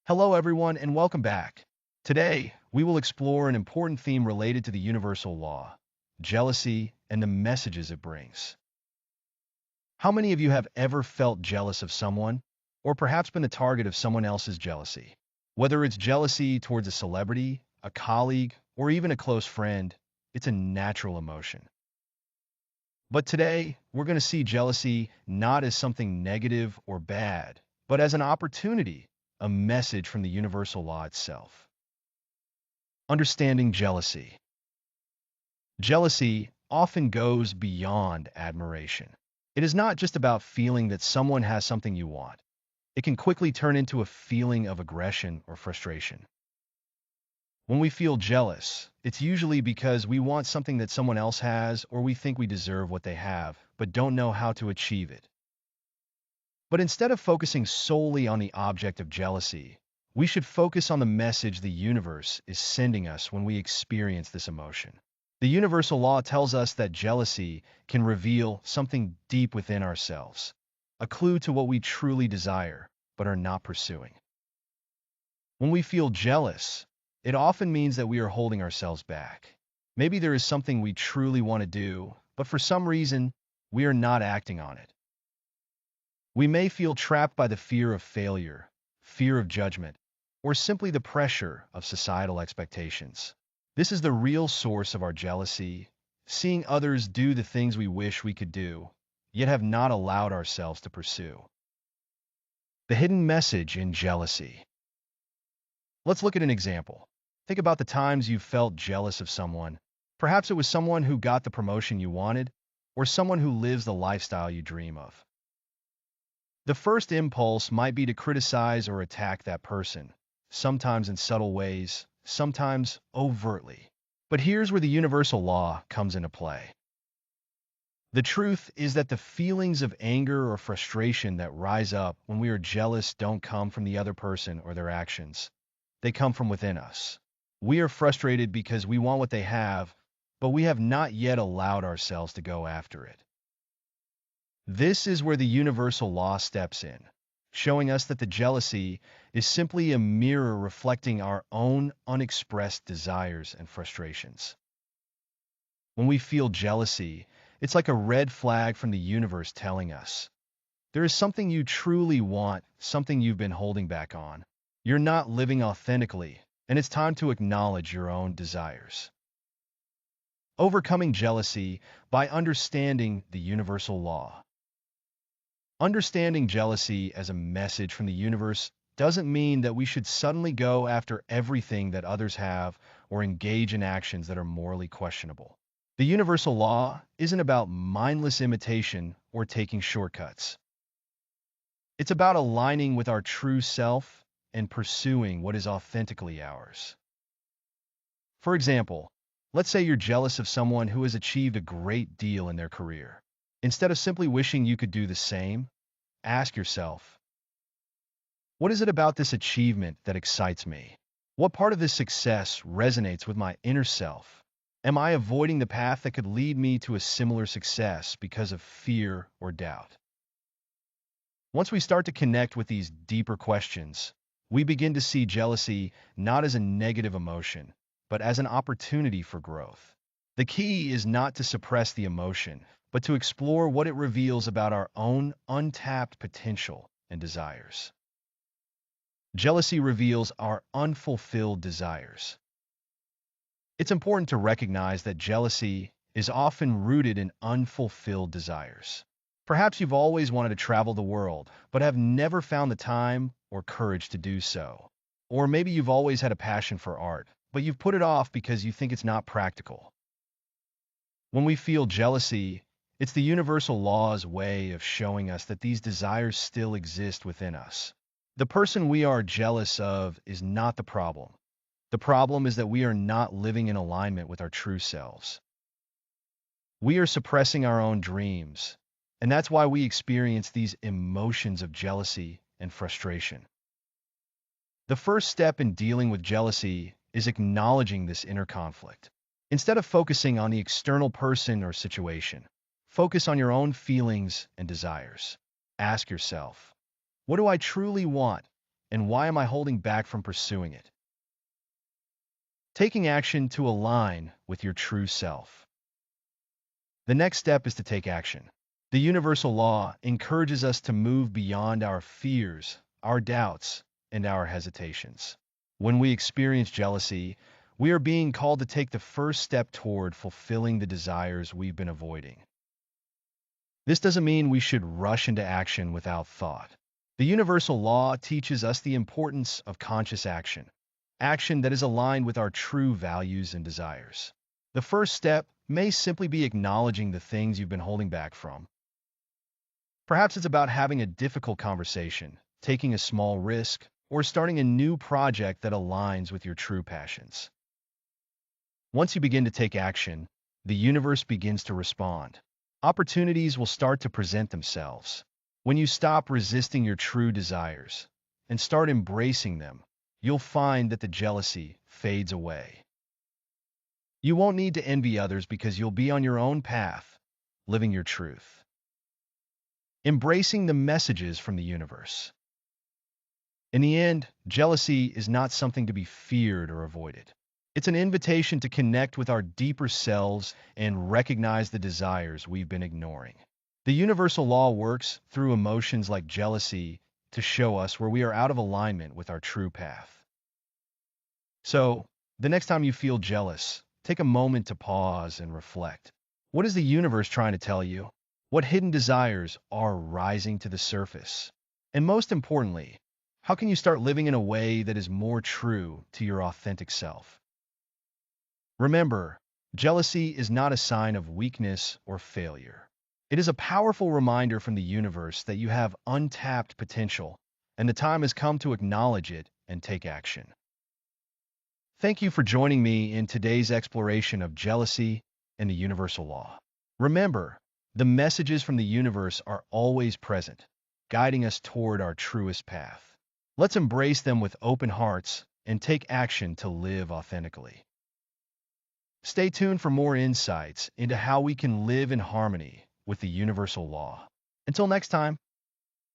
Hello, everyone, and welcome back. Today, we will explore an important theme related to the universal law, jealousy, and the messages it brings. How many of you have ever felt jealous of someone, or perhaps been the target of someone else's jealousy? Whether it's jealousy towards a celebrity, a colleague, or even a close friend, it's a natural emotion. But today, we're going to see jealousy not as something negative or bad, but as an opportunity, a message from the universal law itself. Understanding jealousy. Jealousy often goes beyond admiration. It is not just about feeling that someone has something you want. It can quickly turn into a feeling of aggression or frustration. When we feel jealous, it's usually because we want something that someone else has or we think we deserve what they have, but don't know how to achieve it. But instead of focusing solely on the object of jealousy, we should focus on the message the universe is sending us when we experience this emotion. The universal law tells us that jealousy can reveal something deep within ourselves, a clue to what we truly desire but are not pursuing. When we feel jealous, it often means that we are holding ourselves back. Maybe there is something we truly want to do, but for some reason, we are not acting on it. We may feel trapped by the fear of failure, fear of judgment, or simply the pressure of societal expectations. This is the real source of our jealousy, seeing others do the things we wish we could do, yet have not allowed ourselves to pursue. The hidden message in jealousy. Let's look at an example. Think about the times you felt jealous of someone. Perhaps it was someone who got the promotion you wanted, or someone who lives the lifestyle you dream of. The first impulse might be to criticize or attack that person, sometimes in subtle ways, sometimes overtly. But here's where the universal law comes into play. The truth is that the feelings of anger or frustration that rise up when we are jealous don't come from the other person or their actions. They come from within us. We are frustrated because we want what they have, but we have not yet allowed ourselves to go after it. This is where the universal law steps in, showing us that the jealousy is simply a mirror reflecting our own unexpressed desires and frustrations. When we feel jealousy, it's like a red flag from the universe telling us, there is something you truly want, something you've been holding back on. You're not living authentically, and it's time to acknowledge your own desires. Overcoming jealousy by understanding the universal law. Understanding jealousy as a message from the universe doesn't mean that we should suddenly go after everything that others have or engage in actions that are morally questionable. The universal law isn't about mindless imitation or taking shortcuts. It's about aligning with our true self and pursuing what is authentically ours. For example, let's say you're jealous of someone who has achieved a great deal in their career. Instead of simply wishing you could do the same, ask yourself, what is it about this achievement that excites me? What part of this success resonates with my inner self? Am I avoiding the path that could lead me to a similar success because of fear or doubt? Once we start to connect with these deeper questions, we begin to see jealousy not as a negative emotion, but as an opportunity for growth. The key is not to suppress the emotion, but to explore what it reveals about our own untapped potential and desires. Jealousy reveals our unfulfilled desires. It's important to recognize that jealousy is often rooted in unfulfilled desires. Perhaps you've always wanted to travel the world, but have never found the time or courage to do so. Or maybe you've always had a passion for art, but you've put it off because you think it's not practical. When we feel jealousy, it's the universal law's way of showing us that these desires still exist within us. The person we are jealous of is not the problem. The problem is that we are not living in alignment with our true selves. We are suppressing our own dreams, and that's why we experience these emotions of jealousy and frustration. The first step in dealing with jealousy is acknowledging this inner conflict. Instead of focusing on the external person or situation, focus on your own feelings and desires. Ask yourself, what do I truly want, and why am I holding back from pursuing it? Taking action to align with your true self. The next step is to take action. The universal law encourages us to move beyond our fears, our doubts, and our hesitations. When we experience jealousy, we are being called to take the first step toward fulfilling the desires we've been avoiding. This doesn't mean we should rush into action without thought. The universal law teaches us the importance of conscious action, action that is aligned with our true values and desires. The first step may simply be acknowledging the things you've been holding back from. Perhaps it's about having a difficult conversation, taking a small risk, or starting a new project that aligns with your true passions. Once you begin to take action, the universe begins to respond. Opportunities will start to present themselves. When you stop resisting your true desires and start embracing them, you'll find that the jealousy fades away. You won't need to envy others because you'll be on your own path, living your truth. Embracing the messages from the universe. In the end, jealousy is not something to be feared or avoided. It's an invitation to connect with our deeper selves and recognize the desires we've been ignoring. The universal law works through emotions like jealousy to show us where we are out of alignment with our true path. So, the next time you feel jealous, take a moment to pause and reflect. What is the universe trying to tell you? What hidden desires are rising to the surface? And most importantly, how can you start living in a way that is more true to your authentic self? Remember, jealousy is not a sign of weakness or failure. It is a powerful reminder from the universe that you have untapped potential, and the time has come to acknowledge it and take action. Thank you for joining me in today's exploration of jealousy and the universal law. Remember, the messages from the universe are always present, guiding us toward our truest path. Let's embrace them with open hearts and take action to live authentically. Stay tuned for more insights into how we can live in harmony with the universal law. Until next time.